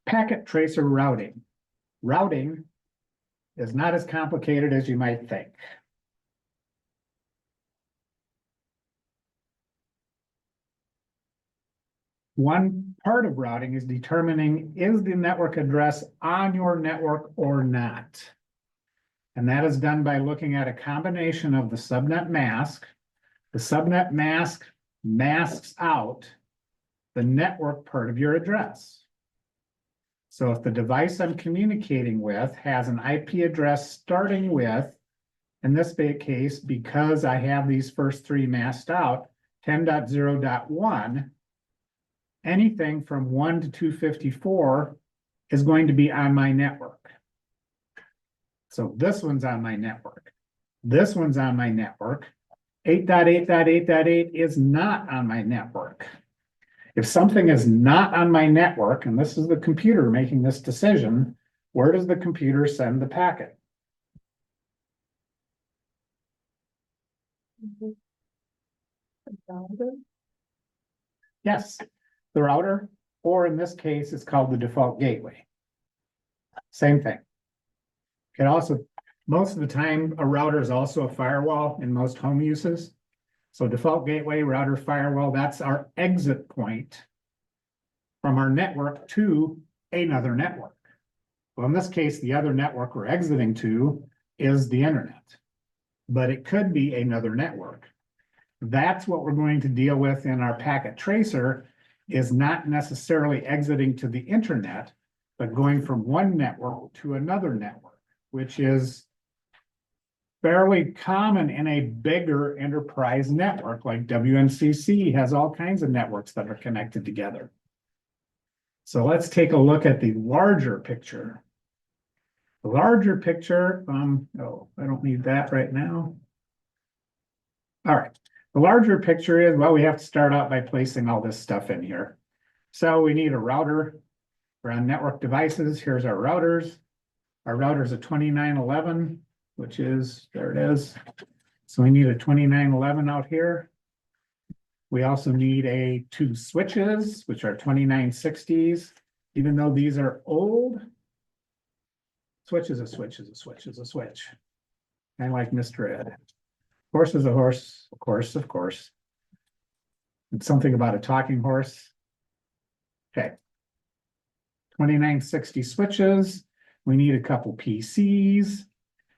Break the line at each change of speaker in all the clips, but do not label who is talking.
Packet tracer routing. Routing is not as complicated as you might think. One part of routing is determining, is the network address on your network or not? And that is done by looking at a combination of the subnet mask. The subnet mask masks out the network part of your address. So if the device I'm communicating with has an IP address starting with, in this case, because I have these first three masked out, 10.0.1, anything from 1 to 254 is going to be on my network. So this one's on my network. This one's on my network. 8.8.8.8 is not on my network. If something is not on my network, and this is the computer making this decision, where does the computer send the packet? Yes, the router, or in this case, it's called the default gateway. Same thing. It also, most of the time, a router is also a firewall in most home uses. So default gateway, router, firewall, that's our exit point from our network to another network. Well, in this case, the other network we're exiting to is the internet, but it could be another network. That's what we're going to deal with in our packet tracer, is not necessarily exiting to the internet, but going from one network to another network, which is fairly common in a bigger enterprise network, like WNCC has all kinds of networks that are connected together. So let's take a look at the larger picture. The larger picture, oh, I don't need that right now. All right, the larger picture is, well, we have to start out by placing all this stuff in here. So we need a router. We're on network devices. Here's our routers. Our router's a 2911, which is, there it is. So we need a 2911 out here. We also need two switches, which are 2960s. Even though these are old, switch is a switch is a switch is a switch. And like Mr. Ed. Horse is a horse, of course, of course. It's something about a talking horse. Okay. 2960 switches. We need a couple PCs,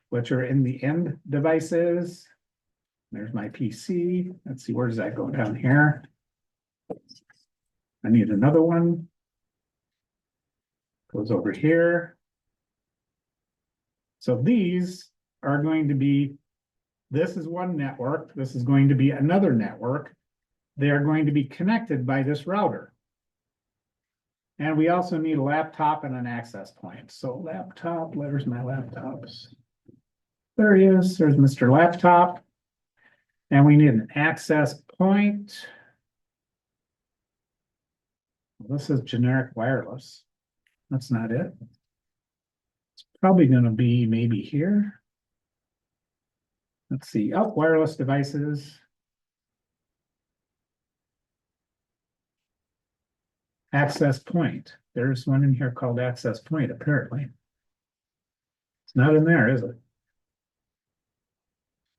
which are in the end devices. There's my PC. Let's see, where does that go down here? I need another one. Goes over here. So these are going to be, this is one network. This is going to be another network. They are going to be connected by this router. And we also need a laptop and an access point. So laptop, where's my laptops? There he is. There's Mr. Laptop. And we need an access point. Well, this is generic wireless. That's not it. It's probably going to be maybe here. Let's see. Oh, wireless devices. Access point. There's one in here called access point, apparently. It's not in there, is it?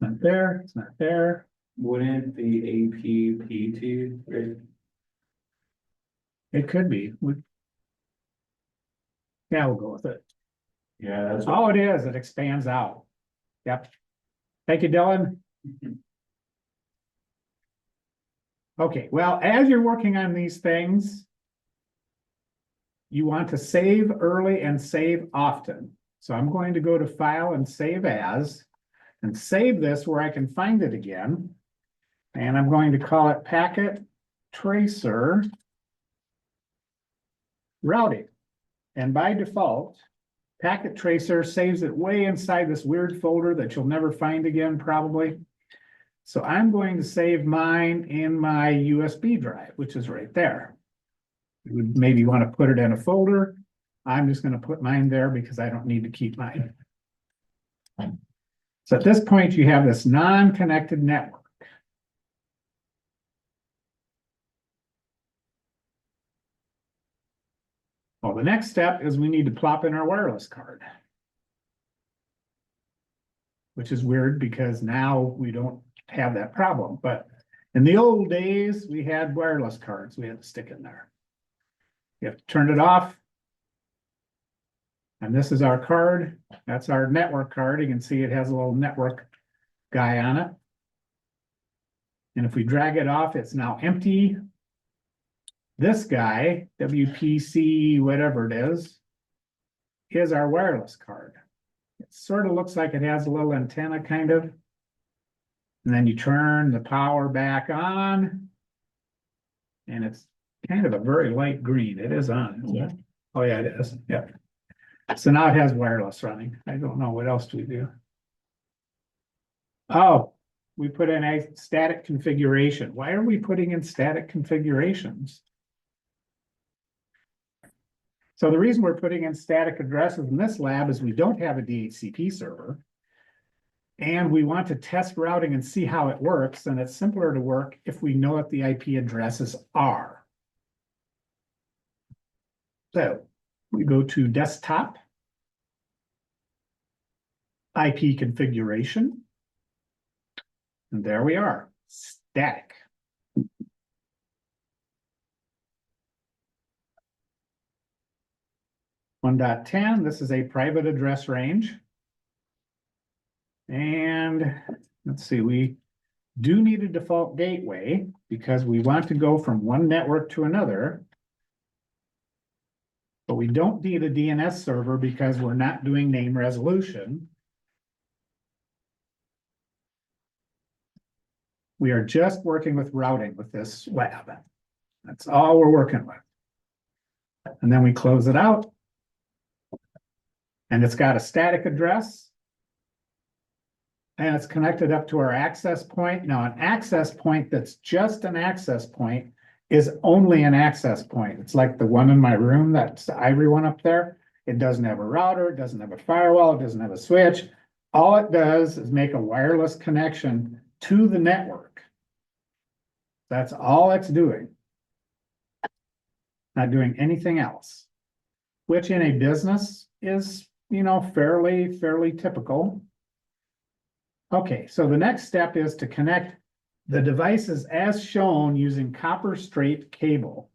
Not there, it's not there.
Wouldn't the APPT, right?
It could be. Yeah, we'll go with it.
Yeah, that's
Oh, it is. It expands out. Yep. Thank you, Dylan. Okay, well, as you're working on these things, you want to save early and save often. So I'm going to go to File and Save As, and save this where I can find it again. And I'm going to call it Packet Tracer Routing. And by default, Packet Tracer saves it way inside this weird folder that you'll never find again, probably. So I'm going to save mine in my USB drive, which is right there. You would maybe want to put it in a folder. I'm just going to put mine there because I don't need to keep mine. So at this point, you have this non-connected network. Well, the next step is we need to plop in our wireless card. Which is weird because now we don't have that problem, but in the old days, we had wireless cards we had to stick in there. You have to turn it off. And this is our card. That's our network card. You can see it has a little network guy on it. And if we drag it off, it's now empty. This guy, WPC, whatever it is our wireless card. It sort of looks like it has a little antenna kind of. And then you turn the power back on. And it's kind of a very light green. It is on, isn't it? Oh, yeah, it is. Yeah. So now it has wireless running. I don't know, what else do we do? Oh, we put in a static configuration. Why are we putting in static configurations? So the reason we're putting in static addresses in this lab is we don't have a DHCP server. And we want to test routing and see how it works, and it's simpler to work if we know what the IP addresses are. So we go to desktop, IP configuration, and there we are, static. .10, this is a private address range. And let's see, we do need a default gateway because we want to go from one network to another. But we don't need a DNS server because we're not doing name resolution. We are just working with routing with this lab. That's all we're working with. And then we close it out. And it's got a static address. And it's connected up to our access point. Now, an access point that's just an access point is only an access point. It's like the one in my room, that's the ivory one up there. It doesn't have a router, it doesn't have a firewall, it doesn't have a switch. All it does is make a wireless connection to the network. That's all it's doing. Not doing anything else, which in a business is, you know, fairly typical. Okay, so the next step is to connect the devices as shown using copper straight cable.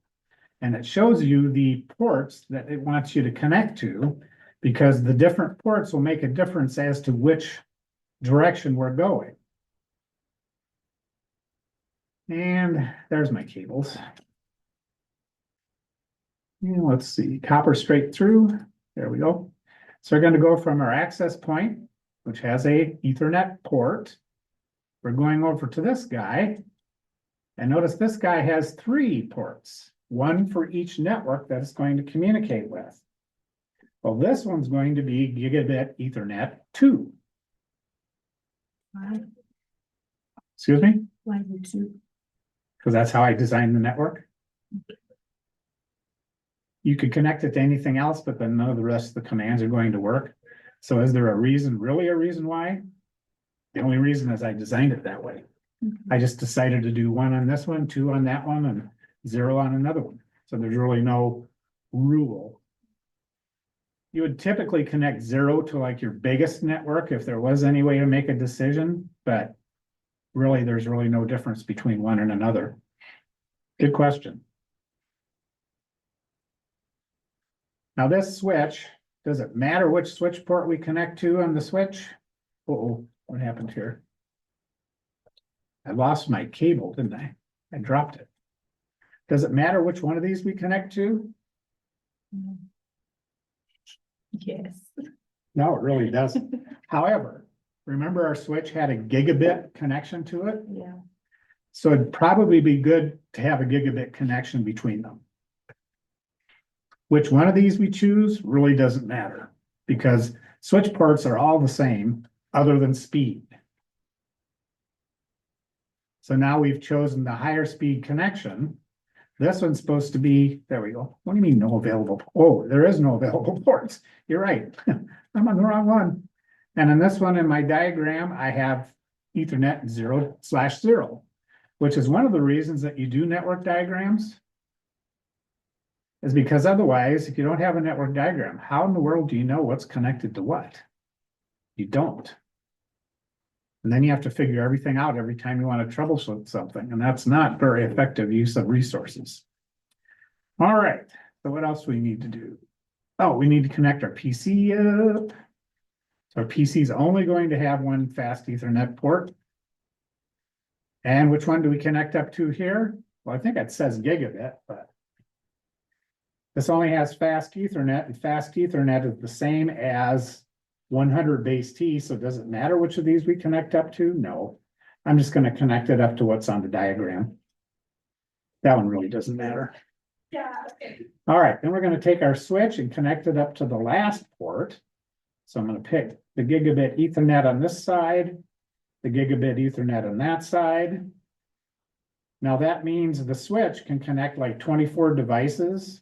And it shows you the ports that it wants you to connect to, because the different ports will make a difference as to which direction we're going. And there's my cables. And let's see, copper straight through. There we go. So we're going to go from our access point, which has a Ethernet port. We're going over to this guy. And notice this guy has 3 ports, one for each network that it's going to communicate with. Well, this one's going to be Gigabit Ethernet 2.
Why?
Excuse me?
Why the 2?
Because that's how I designed the network. You could connect it to anything else, but then none of the rest of the commands are going to work. So is there a reason, really a reason why? The only reason is I designed it that way. I just decided to do 1 on this one, 2 on that one, and 0 on another one. So there's really no rule. You would typically connect 0 to like your biggest network if there was any way to make a decision, but really there's really no difference between one and another. Good question. Now this switch, does it matter which switch port we connect to on the switch? Uh-oh, what happened here? I lost my cable, didn't I? I dropped it. Does it matter which one of these we connect to?
Yes.
No, it really doesn't. However, remember our switch had a gigabit connection to it?
Yeah.
So it'd probably be good to have a gigabit connection between them. Which one of these we choose really doesn't matter, because switch ports are all the same other than speed. So now we've chosen the higher speed connection. This one's supposed to be, there we go. What do you mean no available? Oh, there is no available ports. You're right. I'm on the wrong one. And in this one in my diagram, I have Ethernet 0/0, which is one of the reasons that you do network diagrams. is because otherwise, if you don't have a network diagram, how in the world do you know what's connected to what? You don't. And then you have to figure everything out every time you want to troubleshoot something, and that's not very effective use of resources. All right, so what else do we need to do? Oh, we need to connect our PC up. So our PC is only going to have one fast Ethernet port. And which one do we connect up to here? Well, I think it says gigabit, but this only has fast Ethernet, and fast Ethernet is the same as 100 base T, so does it matter which of these we connect up to? No. I'm just going to connect it up to what's on the diagram. That one really doesn't matter.
Yeah, okay.
All right, then we're going to take our switch and connect it up to the last port. So I'm going to pick the gigabit Ethernet on this side, the gigabit Ethernet on that side. Now that means the switch can connect like 24 devices.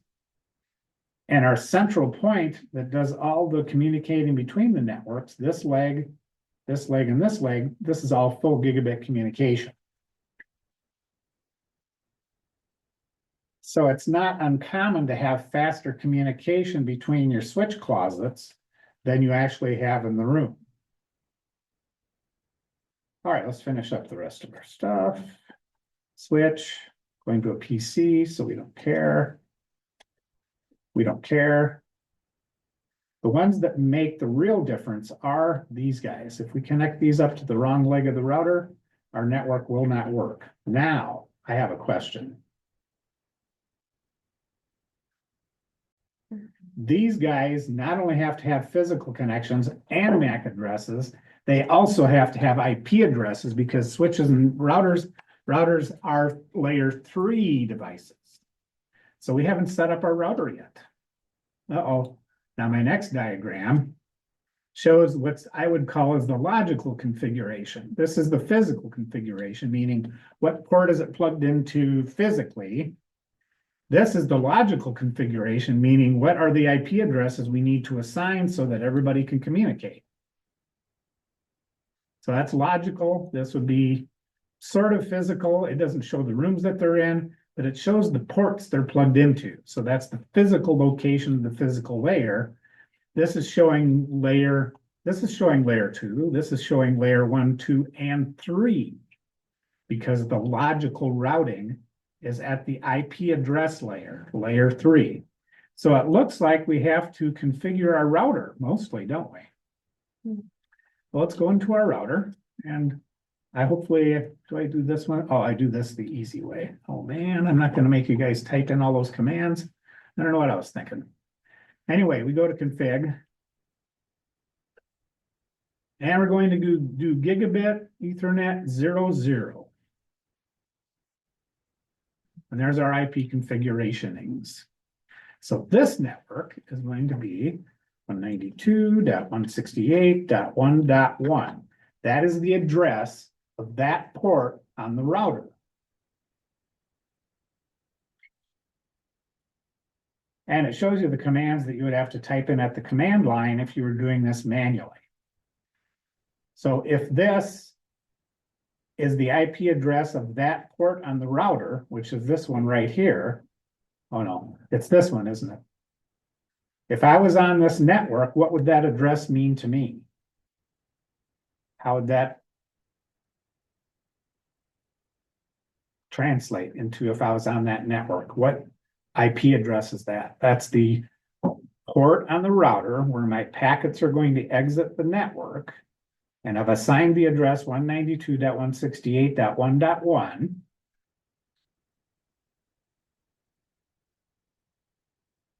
And our central point that does all the communicating between the networks, this leg, and this leg, this is all full gigabit communication. So it's not uncommon to have faster communication between your switch closets than you actually have in the room. All right, let's finish up the rest of our stuff. Switch, going to a PC, so we don't care. We don't care. The ones that make the real difference are these guys. If we connect these up to the wrong leg of the router, our network will not work. Now, I have a question. These guys not only have to have physical connections and MAC addresses, they also have to have IP addresses because switches and routers are layer 3 devices. So we haven't set up our router yet. Uh-oh. Now my next diagram shows what I would call as the logical configuration. This is the physical configuration, meaning what port is it plugged into physically. This is the logical configuration, meaning what are the IP addresses we need to assign so that everybody can communicate. So that's logical. This would be sort of physical. It doesn't show the rooms that they're in, but it shows the ports they're plugged into. So that's the physical location of the physical layer. This is showing layer 2. This is showing layer 1, 2, and 3. Because the logical routing is at the IP address layer 3. So it looks like we have to configure our router mostly, don't we? Well, let's go into our router and I hopefully, do I do this one? Oh, I do this the easy way. Oh man, I'm not going to make you guys type in all those commands. I don't know what I was thinking. Anyway, we go to config. And we're going to do gigabit Ethernet 00. And there's our IP configurations. So this network is going to be 192.168.1.1. That is the address of that port on the router. And it shows you the commands that you would have to type in at the command line if you were doing this manually. So if this is the IP address of that port on the router, which is this one right here. Oh no, it's this one, isn't it? If I was on this network, what would that address mean to me? How would that translate into if I was on that network? What IP address is that? That's the port on the router where my packets are going to exit the network. And I've assigned the address 192.168.1.1.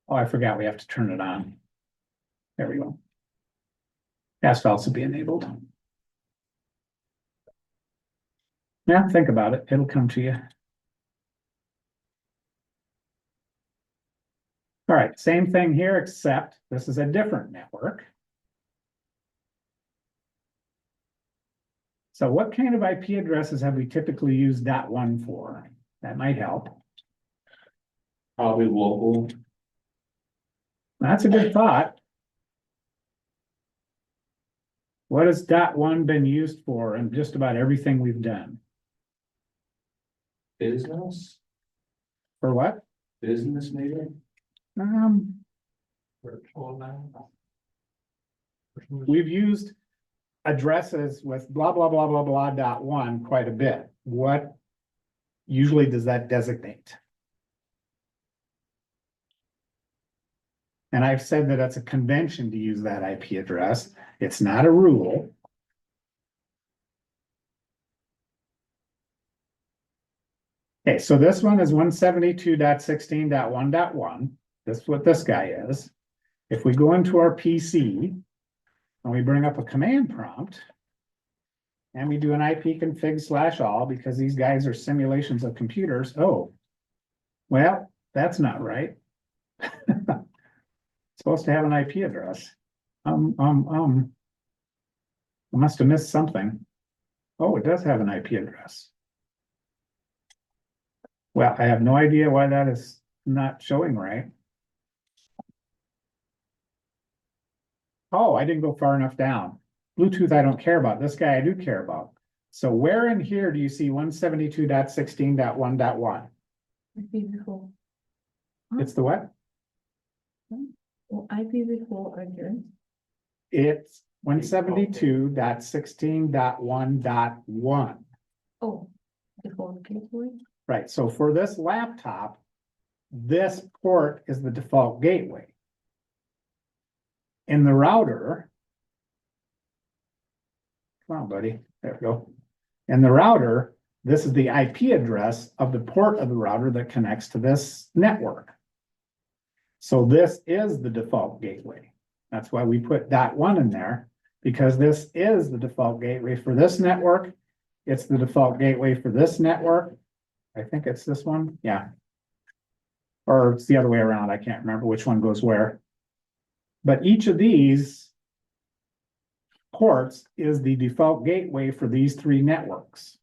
Oh, I forgot we have to turn it on. There we go. Ask to also be enabled. Yeah, think about it. It'll come to you. All right, same thing here, except this is a different network. So what kind of IP addresses have we typically used .1 for? That might help.
Probably local.
That's a good thought. What has .1 been used for in just about everything we've done?
Business,
For what?
business maybe?
We've used addresses with blah, blah, blah, blah, blah, .1 quite a bit. What usually does that designate? And I've said that it's a convention to use that IP address. It's not a rule. Okay, so this one is 172.16.1.1. This is what this guy is. If we go into our PC and we bring up a command prompt and we do an IP config /all because these guys are simulations of computers. Oh, well, that's not right. Supposed to have an IP address. I must have missed something. Oh, it does have an IP address. Well, I have no idea why that is not showing right. Oh, I didn't go far enough down. Bluetooth, I don't care about. This guy I do care about. So where in here do you see 172.16.1.1?
IP before.
It's the what?
Or IP before address.
It's 172.16.1.1.
Oh, default gateway.
Right, so for this laptop, this port is the default gateway. In the router, come on, buddy, there we go. In the router, this is the IP address of the port of the router that connects to this network. So this is the default gateway. That's why we put .1 in there, because this is the default gateway for this network. It's the default gateway for this network. I think it's this one, yeah. Or it's the other way around, I can't remember which one goes where. But each of these ports is the default gateway for these three networks.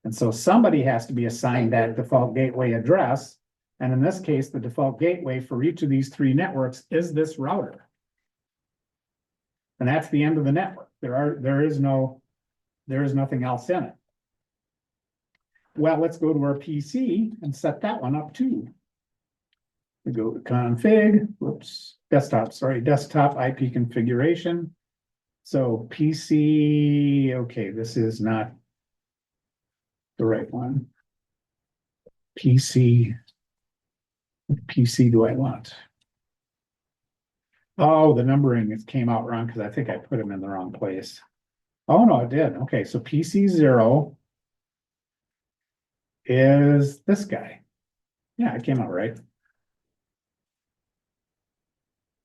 And so somebody has to be assigned that default gateway address. And in this case, the default gateway for each of these three networks is this router. And that's the end of the network. There is nothing else in it. Well, let's go to our PC and set that one up too. We go to config, desktop IP configuration. So PC, okay, this is not the right one. PC do I want? Oh, the numbering came out wrong because I think I put them in the wrong place. Oh, no, it did. Okay, so PC 0 is this guy. Yeah, it came out right.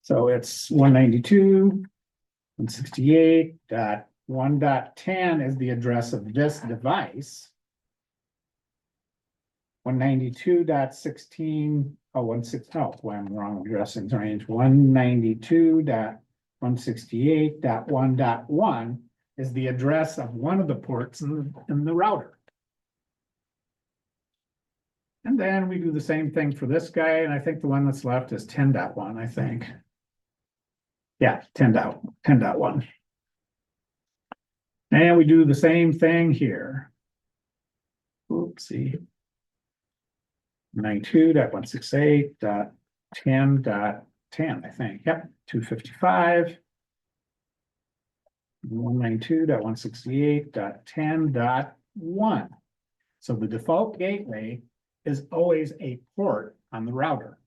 So it's 192.168.1.10 is the address of this device. 192.16, I'm wrong addressing range. 192.168.1.1 is the address of one of the ports in the router. And then we do the same thing for this guy, and I think the one that's left is 10.1, I think. Yeah, 10.1. And we do the same thing here. Oopsie. 92.168.10.10, I think. Yep, 255. 192.168.10.1. So the default gateway is always a port on the router.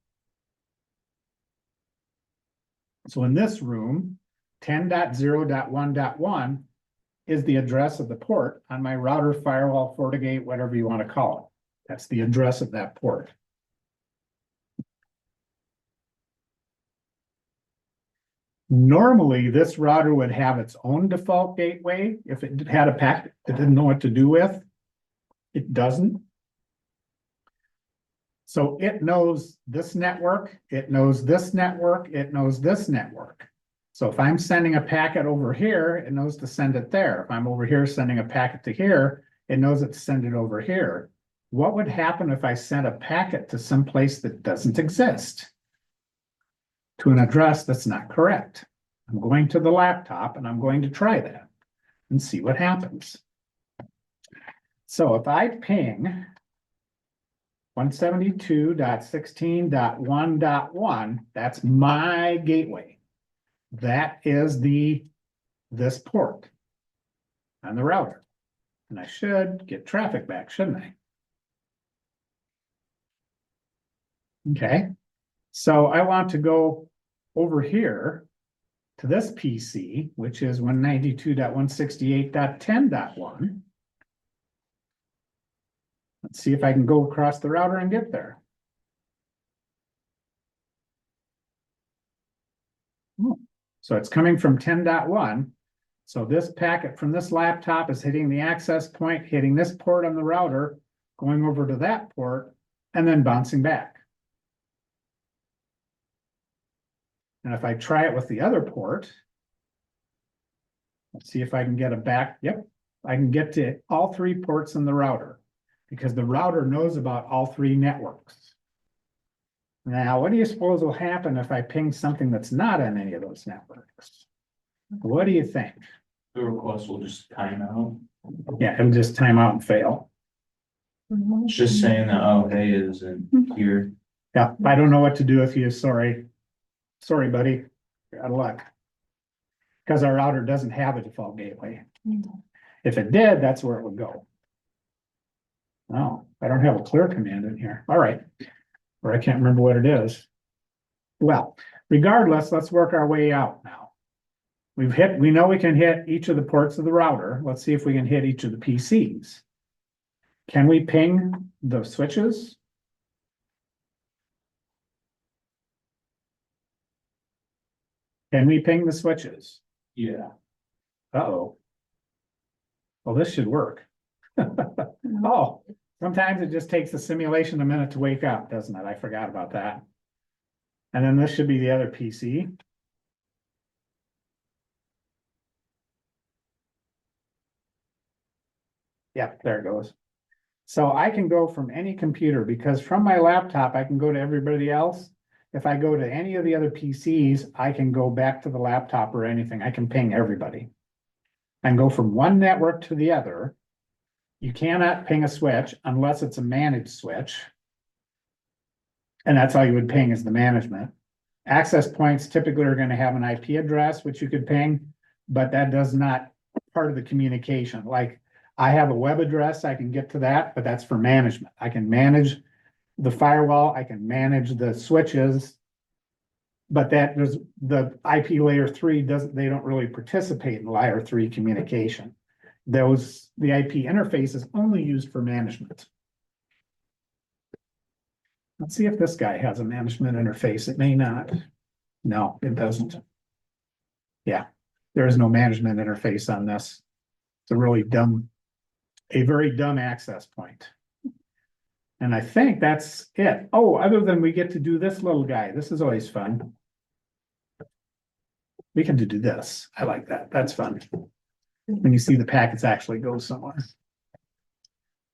So in this room, 10.0.1.1 is the address of the port on my router, firewall, FortiGate, whatever you want to call it. That's the address of that port. Normally, this router would have its own default gateway if it had a packet it didn't know what to do with. It doesn't. So it knows this network, it knows this network, it knows this network. So if I'm sending a packet over here, it knows to send it there. If I'm over here sending a packet to here, it knows it to send it over here. What would happen if I sent a packet to some place that doesn't exist? To an address that's not correct. I'm going to the laptop and I'm going to try that and see what happens. So if I ping 172.16.1.1, that's my gateway. That is this port on the router. And I should get traffic back, shouldn't I? Okay, so I want to go over here to this PC, which is 192.168.10.1. Let's see if I can go across the router and get there. So it's coming from 10.1. So this packet from this laptop is hitting the access point, hitting this port on the router, going over to that port, and then bouncing back. And if I try it with the other port, let's see if I can get it back. Yep, I can get to all three ports in the router because the router knows about all three networks. Now, what do you suppose will happen if I ping something that's not on any of those networks? What do you think?
The request will just time out.
Yeah, it'll just time out and fail.
It's just saying that, oh, hey, it isn't here.
Yeah, I don't know what to do with you, sorry. Sorry, buddy, you're out of luck. Because our router doesn't have a default gateway. If it did, that's where it would go. No, I don't have a clear command in here. All right. Or I can't remember what it is. Well, regardless, let's work our way out now. We know we can hit each of the ports of the router. Let's see if we can hit each of the PCs. Can we ping the switches? Can we ping the switches?
Yeah.
Uh-oh. Well, this should work. Oh, sometimes it just takes the simulation a minute to wake up, doesn't it? I forgot about that. And then this should be the other PC. Yep, there it goes. So I can go from any computer because from my laptop, I can go to everybody else. If I go to any of the other PCs, I can go back to the laptop or anything. I can ping everybody. And go from one network to the other. You cannot ping a switch unless it's a managed switch. And that's all you would ping is the management. Access points typically are going to have an IP address, which you could ping, but that does not part of the communication. Like I have a web address, I can get to that, but that's for management. I can manage the firewall, I can manage the switches. But there's the IP layer 3 they don't really participate in layer 3 communication. The IP interface is only used for management. Let's see if this guy has a management interface. It may not. No, it doesn't. Yeah, there is no management interface on this. It's a very dumb access point. And I think that's it. Oh, other than we get to do this little guy. This is always fun. We can do this. I like that. That's fun. When you see the packets actually go somewhere.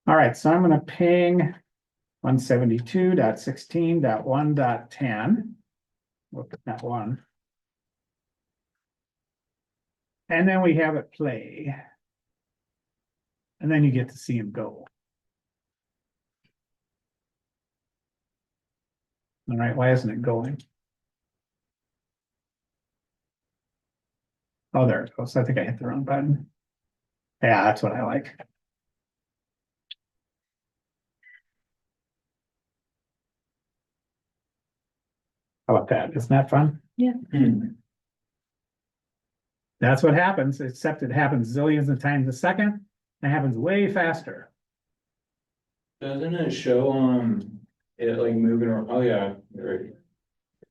All right, so I'm going to ping 172.16.1.10. Look at that one. And then we have it play. And then you get to see him go. All right, why isn't it going? Oh, there it goes. I think I hit the wrong button. Yeah, that's what I like. How about that? Isn't that fun?
Yeah.
That's what happens, except it happens zillions of times a second. It happens way faster.
Doesn't it show it like moving around? Oh yeah, right.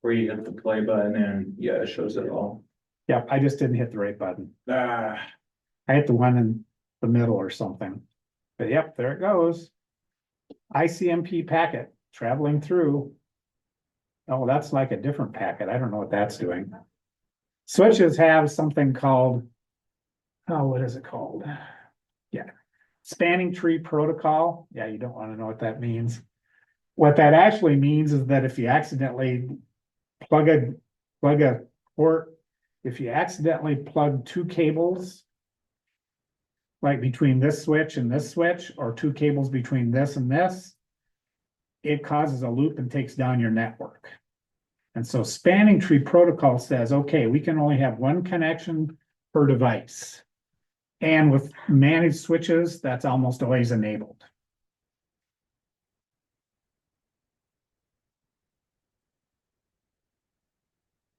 Where you hit the play button and yeah, it shows it all.
Yep, I just didn't hit the right button.
Ah,
I hit the one in the middle or something. But yep, there it goes. ICMP packet traveling through. Oh, that's like a different packet. I don't know what that's doing. Switches have something called, oh, what is it called? Yeah, spanning tree protocol. Yeah, you don't want to know what that means. What that actually means is that if you accidentally plug a port, if you accidentally plug two cables, like between this switch and this switch, or two cables between this and this, it causes a loop and takes down your network. And so spanning tree protocol says, okay, we can only have one connection per device. And with managed switches, that's almost always enabled.